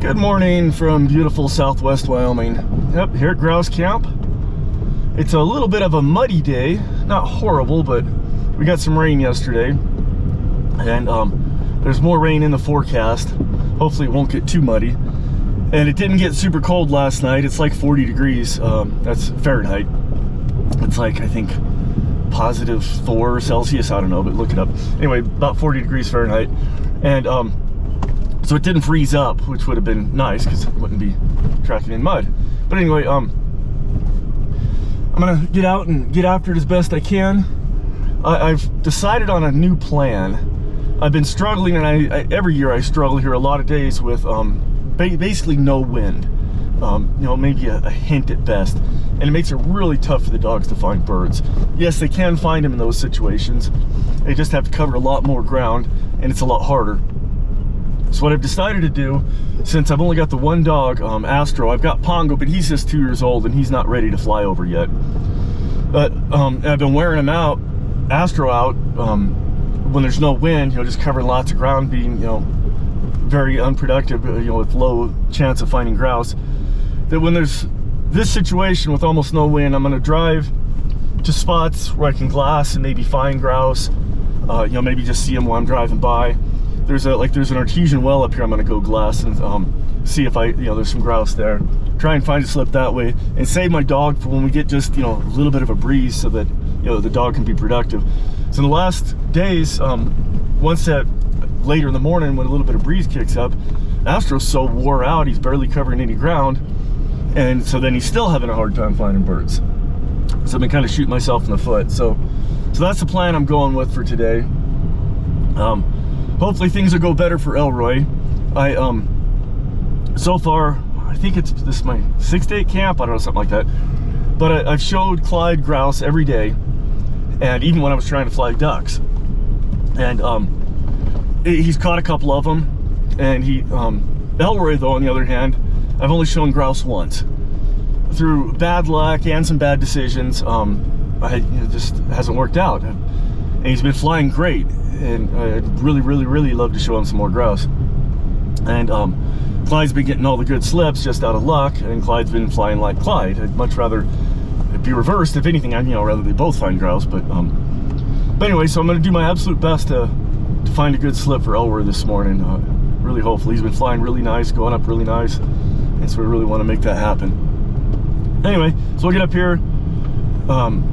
Good morning from beautiful southwest Wyoming. Yep, here at Grouse Camp. It's a little bit of a muddy day. Not horrible, but we got some rain yesterday. And there's more rain in the forecast. Hopefully it won't get too muddy. And it didn't get super cold last night. It's like 40 degrees. That's Fahrenheit. It's like, I think, +4 Celsius. I don't know, but look it up. Anyway, about 40 degrees Fahrenheit. And so it didn't freeze up, which would have been nice because it wouldn't be tracking in mud. But anyway, I'm gonna get out and get after it as best I can. I've decided on a new plan. I've been struggling, and every year I struggle here a lot of days with basically no wind. You know, maybe a hint at best, and it makes it really tough for the dogs to find birds. Yes, they can find them in those situations. They just have to cover a lot more ground, and it's a lot harder. So what I've decided to do, since I've only got the one dog, Astro, I've got Pongo, but he's just 2 years old and he's not ready to fly over yet. But I've been wearing him out, Astro out, when there's no wind, you know, just covering lots of ground, being, you know, very unproductive, you know, with low chance of finding grouse. That when there's this situation with almost no wind, I'm gonna drive to spots where I can glass and maybe find grouse, you know, maybe just see them while I'm driving by. There's an artesian well up here. I'm gonna go glass and see if there's some grouse there. Try and find a slip that way and save my dog for when we get just, you know, a little bit of a breeze, so that, you know, the dog can be productive. So in the last days, once that later in the morning when a little bit of breeze kicks up, Astro's so wore out he's barely covering any ground, and so then he's still having a hard time finding birds. So I've been kind of shooting myself in the foot. So that's the plan I'm going with for today. Hopefully things will go better for Elroy. So far, I think this is my 6-day camp, I don't know, something like that. But I've showed Clyde grouse every day, and even when I was trying to fly ducks. And he's caught a couple of them, and Elroy though, on the other hand, I've only shown grouse once. Through bad luck and some bad decisions, it just hasn't worked out. And he's been flying great, and I'd really love to show him some more grouse. And Clyde's been getting all the good slips just out of luck, and Clyde's been flying like Clyde. I'd much rather it be reversed. If anything, I'd, you know, rather they both find grouse. But anyway, so I'm going to do my absolute best to find a good slip for Elroy this morning. Really hopefully. He's been flying really nice, going up really nice, and so we really want to make that happen. Anyway, so we'll get up here,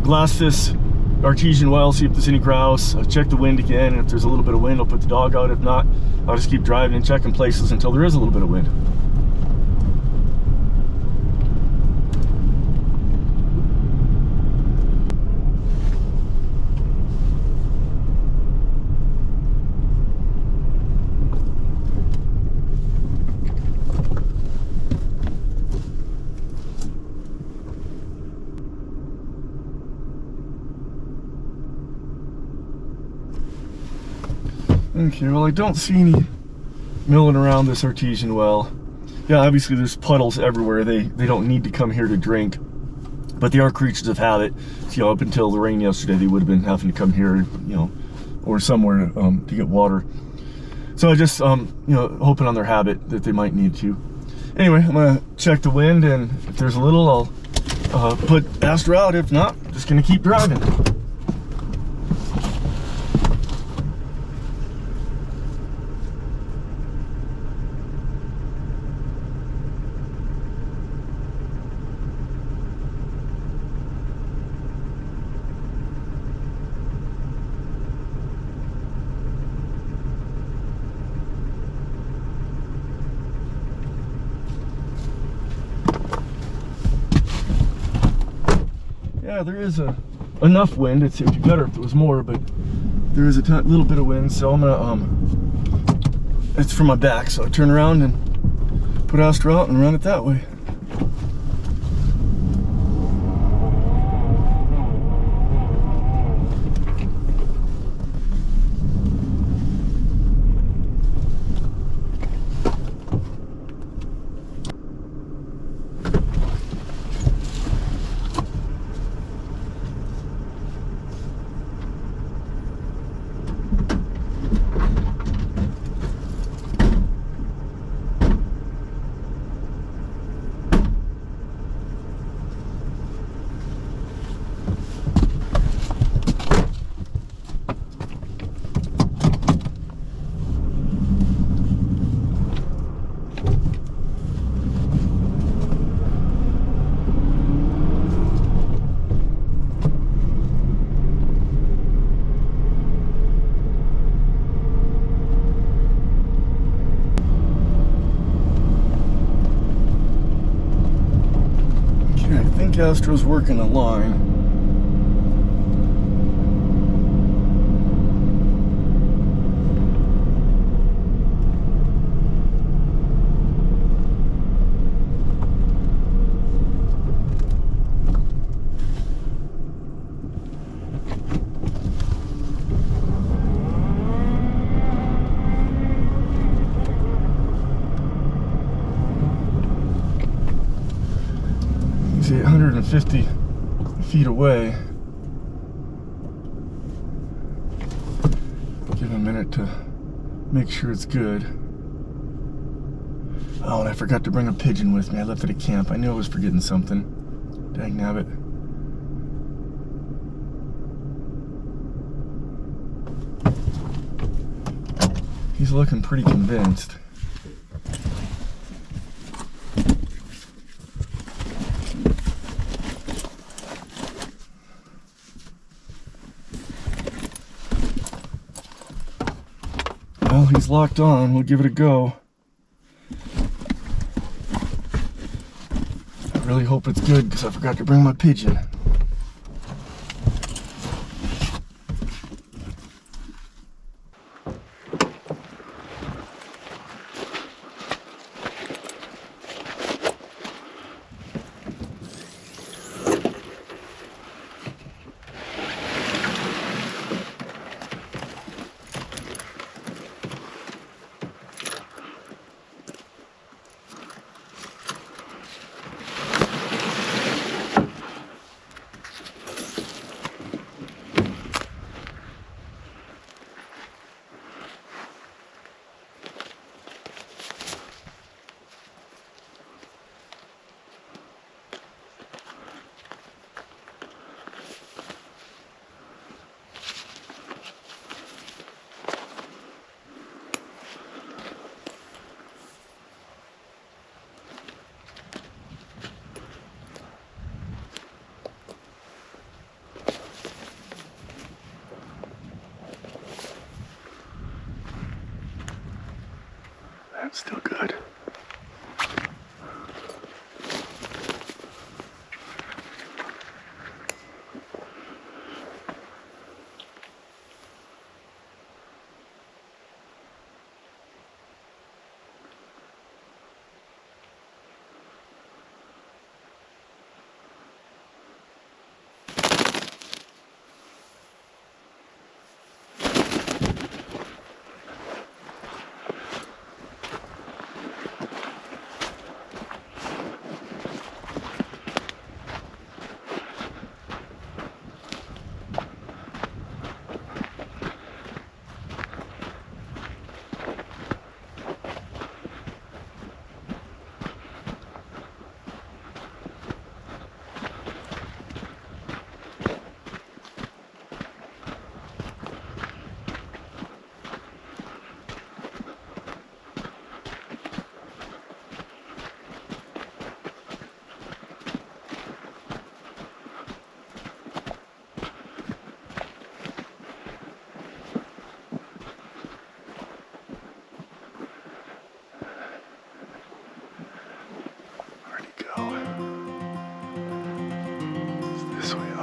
glass this artesian well, see if there's any grouse, check the wind again, and if there's a little bit of wind, I'll put the dog out. If not, I'll just keep driving and checking places until there is a little bit of wind. Okay, well, I don't see any milling around this artesian well. Yeah, obviously there's puddles everywhere. They don't need to come here to drink, but they are creatures of habit. So, you know, up until the rain yesterday, they would have been having to come here, you know, or somewhere to get water. So I just, you know, hoping on their habit that they might need to. Anyway, I'm gonna check the wind, and if there's a little, I'll put Astro out. If not, I'm just gonna keep driving. Yeah, there is enough wind. It would be better if there was more, but there is a little bit of wind. So I'm gonna it's from my back, so I turn around and put Astro out and run it that way. Castro's working a line. He's 850 feet away. Give him a minute to make sure it's good. Oh, and I forgot to bring a pigeon with me. I left it at camp. I knew I was forgetting something. Dagnabbit. He's looking pretty convinced. Well, he's locked on. We'll give it a go. I really hope it's good because I forgot to bring my pigeon. That's still good.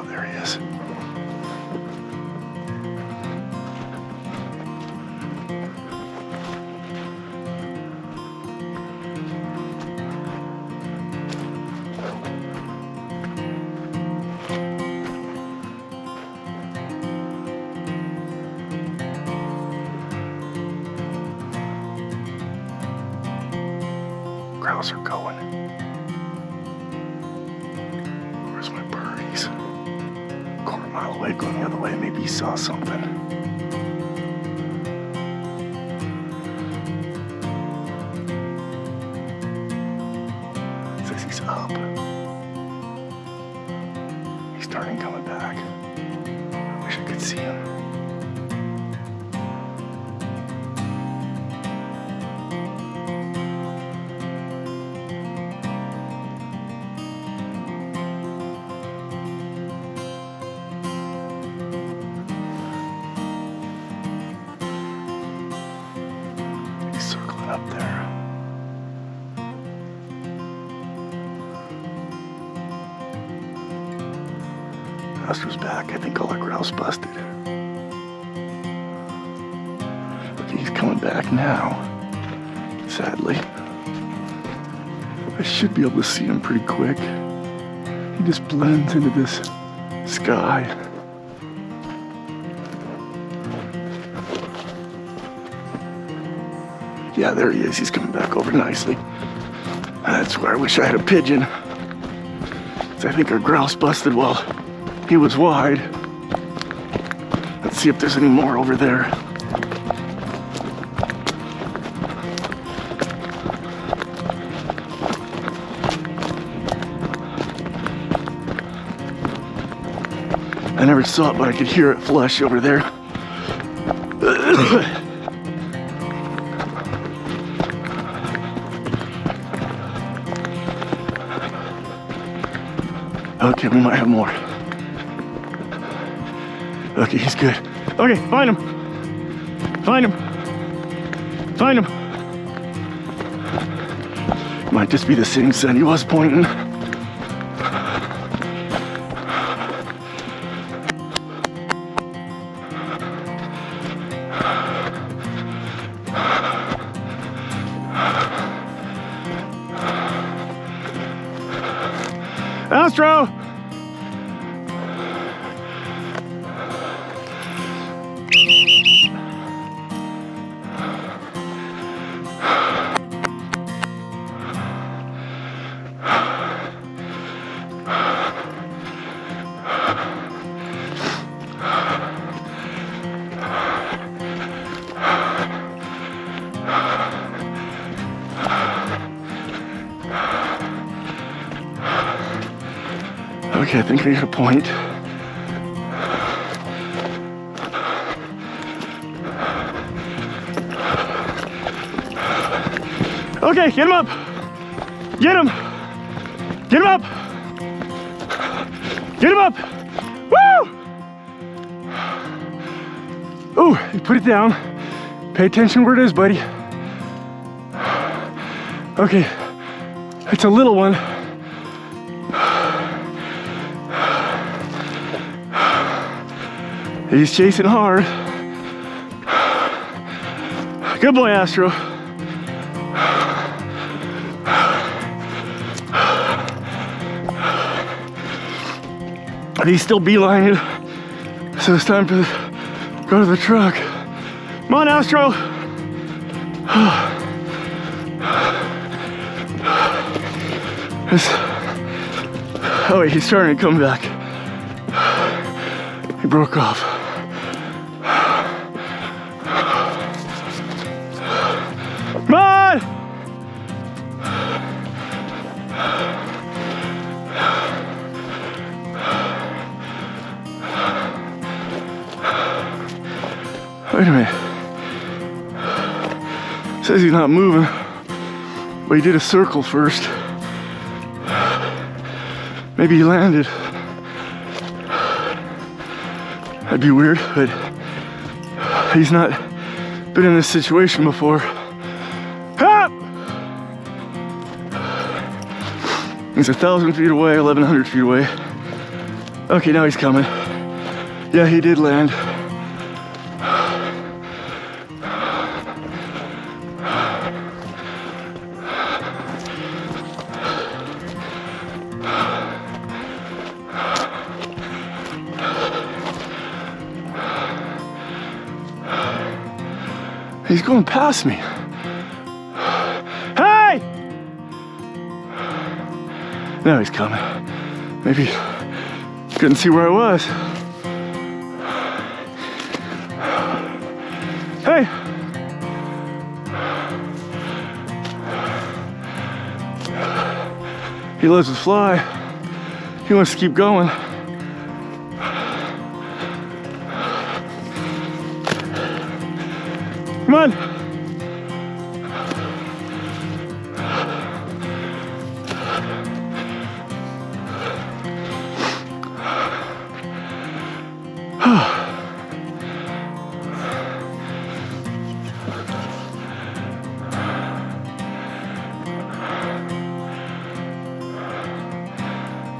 There he is. Grouse are going. Where's my birdies? Quarter mile away, going the other way. Maybe he saw something. Says he's up. He's turning, coming back. I wish I could see him. Up there. Astro's back. I think all our grouse busted. Okay, he's coming back now. Sadly. I should be able to see him pretty quick. He just blends into this sky. Yeah, there he is. He's coming back over nicely. That's where I wish I had a pigeon. I think our grouse busted while he was wide. Let's see if there's any more over there. I never saw it, but I could hear it flush over there. Okay, we might have more. Okay, he's good. Okay, find him. Find him. Find him. Might just be the same scent he was pointing. Astro! Okay, I think I got a point. Okay, get him up! Get him! Get him up! Get him up! Woo! Oh, you put it down. Pay attention where it is, buddy. Okay, it's a little one. He's chasing hard. Good boy, Astro. He's still beelining, so it's time to go to the truck. Come on, Astro. Oh wait, he's starting to come back. He broke off. Come on! Wait a minute. Says he's not moving, but he did a circle first. Maybe he landed. That'd be weird, but he's not been in this situation before. Ah! He's 1,000 feet away, 1,100 feet away. Okay, now he's coming. Yeah, he did land. He's going past me. Hey! Now he's coming. Maybe he couldn't see where I was. Hey! He loves to fly. He wants to keep going. Come on.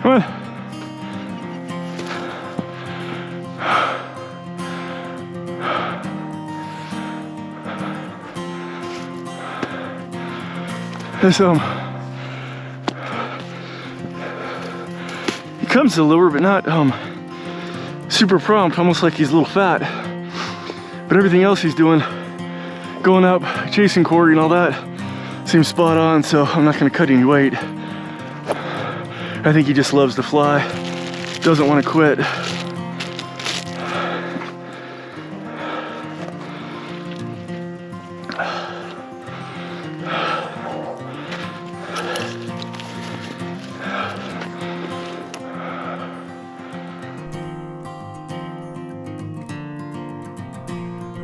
Come on. This he comes to the lure, but not super prompt, almost like he's a little fat. But everything else he's doing, going up, chasing quarry and all that, seems spot on, so I'm not gonna cut any weight. I think he just loves to fly, doesn't want to quit.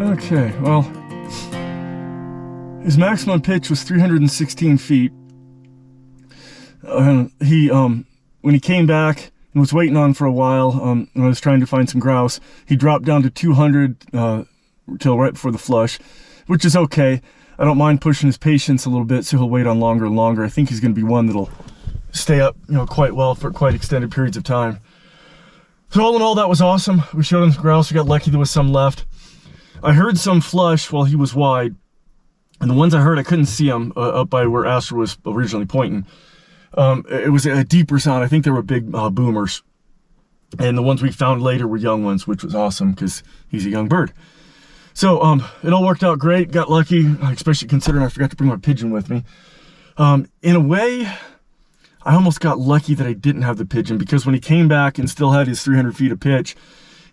Okay, well, his maximum pitch was 316 feet. When he came back and was waiting on for a while, when I was trying to find some grouse, he dropped down to 200 till right before the flush, which is okay. I don't mind pushing his patience a little bit, so he'll wait on longer and longer. I think he's going to be one that'll stay up, quite well for quite extended periods of time. So all in all, that was awesome. We showed him some grouse. We got lucky there was some left. I heard some flush while he was wide, and the ones I heard, I couldn't see them up by where Astro was originally pointing. It was a deeper sound. I think they were big boomers, and the ones we found later were young ones, which was awesome because he's a young bird. So it all worked out great. Got lucky, especially considering I forgot to bring my pigeon with me. In a way, I almost got lucky that I didn't have the pigeon, because when he came back and still had his 300 feet of pitch,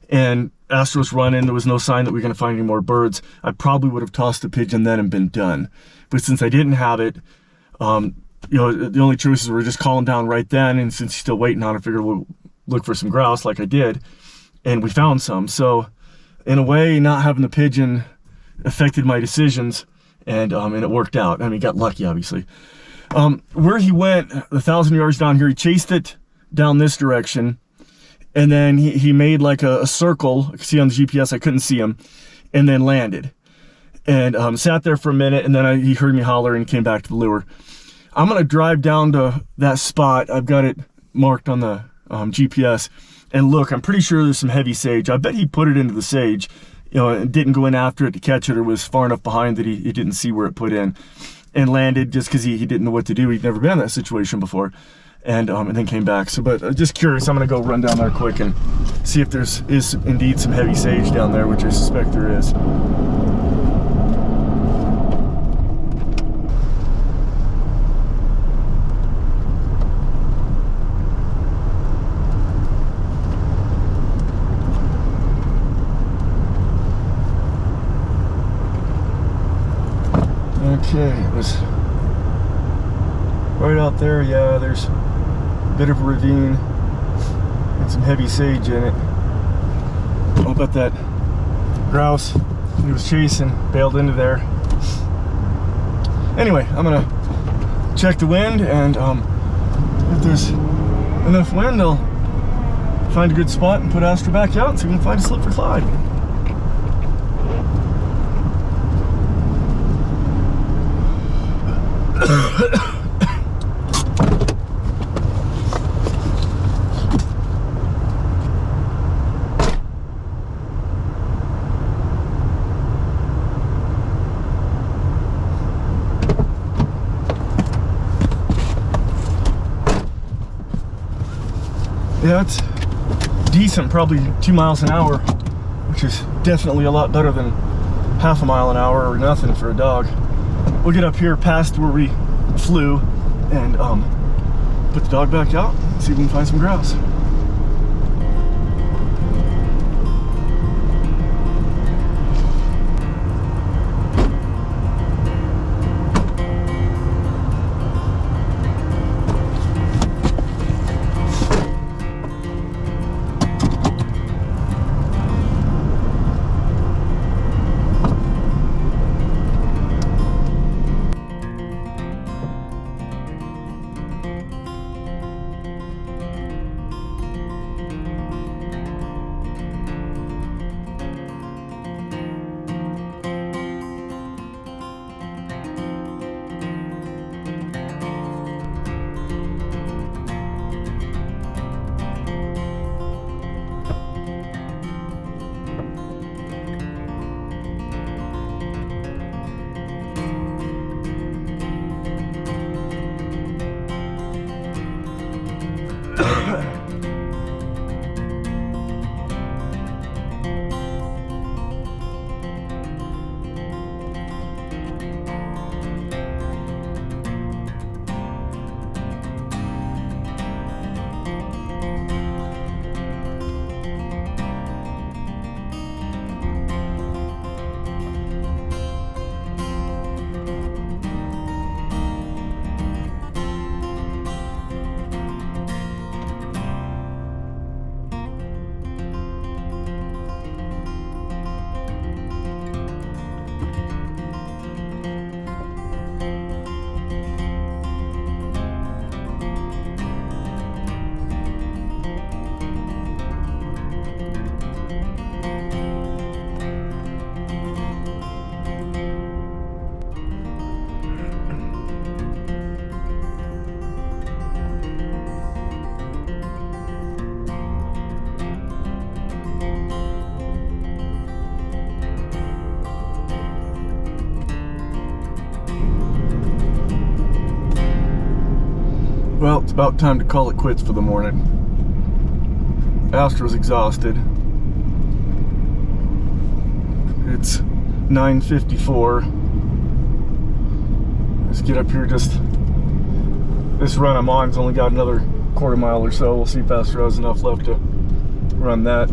and Astro's running, there was no sign that we were going to find any more birds, I probably would have tossed the pigeon then and been done. But since I didn't have it, the only choices were just call him down right then, and since he's still waiting on it, I figured we'll look for some grouse like I did, and we found some. So in a way, not having the pigeon affected my decisions, and it worked out. I mean, got lucky, obviously. Where he went, 1,000 yards down here, he chased it down this direction, and then he made like a circle. I could see on the GPS, I couldn't see him, and then landed. And sat there for a minute, and then he heard me holler and came back to the lure. I'm gonna drive down to that spot. I've got it marked on the GPS, and look, I'm pretty sure there's some heavy sage. I bet he put it into the sage, and didn't go in after it to catch it, or was far enough behind that he didn't see where it put in, and landed just because he didn't know what to do. He'd never been in that situation before. And then came back. So, but just curious, I'm gonna go run down there quick and see if there's indeed some heavy sage down there, which I suspect there is. Okay, it was right out there. Yeah, there's a bit of a ravine and some heavy sage in it. I'll bet that grouse he was chasing bailed into there. Anyway, I'm gonna check the wind, and if there's enough wind, I'll find a good spot and put Astro back out and see if we can find a slip for Clyde. Yeah, it's decent, probably 2 miles an hour, which is definitely a lot better than half a mile an hour or nothing for a dog. We'll get up here past where we flew and put the dog back out and see if we can find some grouse. Well, it's about time to call it quits for the morning. Astro's exhausted. It's 9:54. Let's get up here. Just this run I'm on's only got another quarter mile or so. We'll see if Astro has enough left to run that.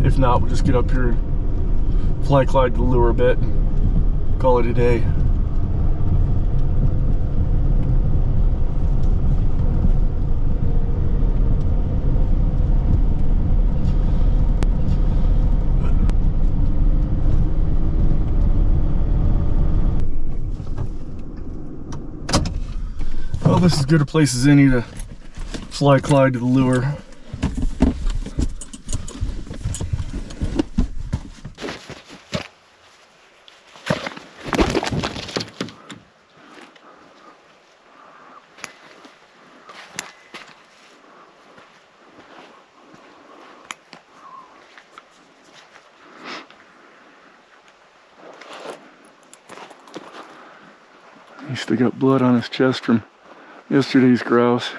If not, we'll just get up here and fly Clyde to the lure a bit and call it a day. Well, this is as good a place as any to fly Clyde to the lure. He's still got blood on his chest from yesterday's grouse.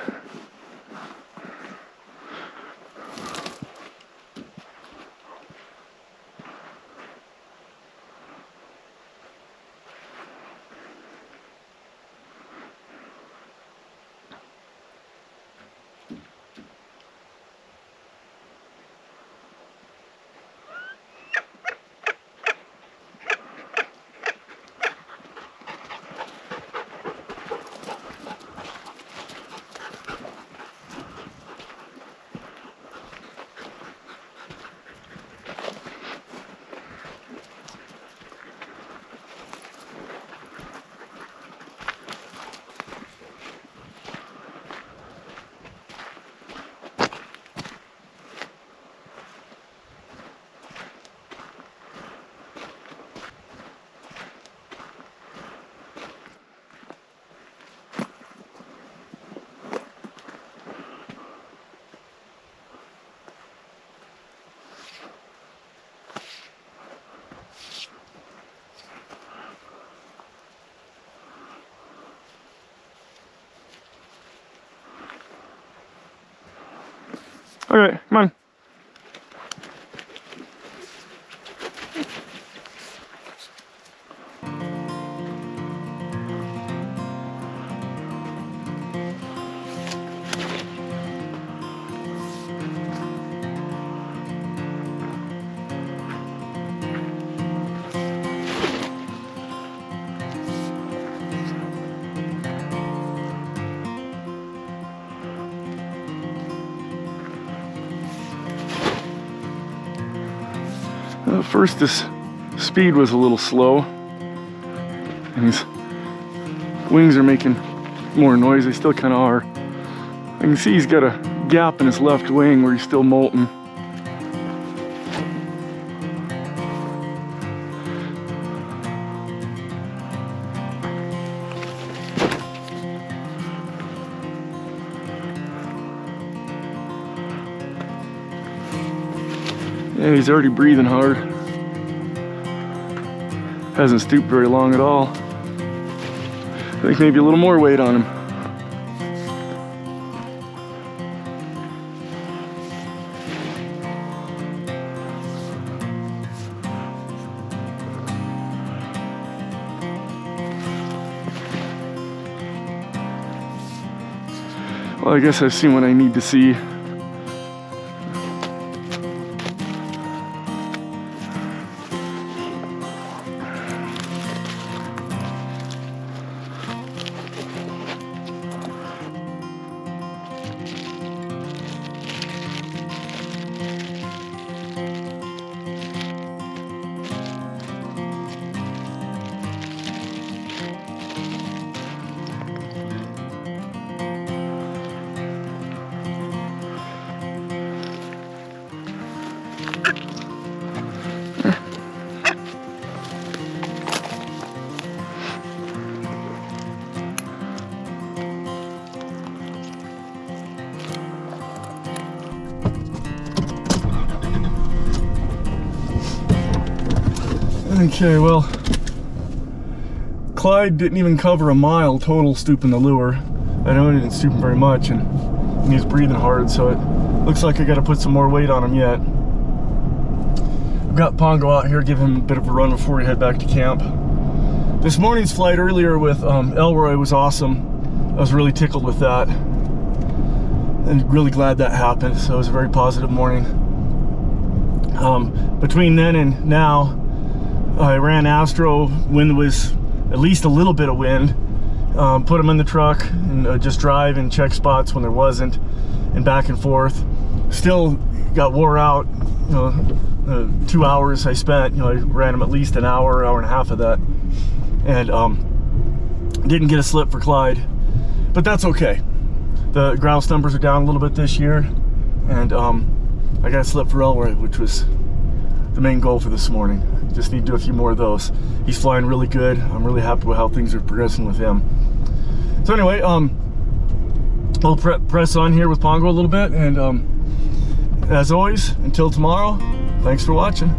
All right, come on. First, this speed was a little slow, and his wings are making more noise. They still kind of are. I can see he's got a gap in his left wing where he's still molting. Yeah, he's already breathing hard. Hasn't stooped very long at all. I think maybe a little more weight on him. Well, I guess I've seen what I need to see. Okay, well, Clyde didn't even cover a mile total stooping the lure. I know he didn't stoop him very much, and he's breathing hard, so it looks like I got to put some more weight on him yet. I've got Pongo out here, give him a bit of a run before we head back to camp. This morning's flight earlier with Elroy was awesome. I was really tickled with that, and really glad that happened. So it was a very positive morning. Between then and now, I ran Astro when there was at least a little bit of wind. Put him in the truck and just drive and check spots when there wasn't, and back and forth. Still got wore out. 2 hours I spent. I ran him at least an hour, hour and a half of that, and didn't get a slip for Clyde, but that's okay. The grouse numbers are down a little bit this year, and I got a slip for Elroy, which was the main goal for this morning. Just need to do a few more of those. He's flying really good. I'm really happy with how things are progressing with him. So anyway, we'll press on here with Pongo a little bit, and as always, until tomorrow, thanks for watching.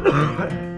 Right.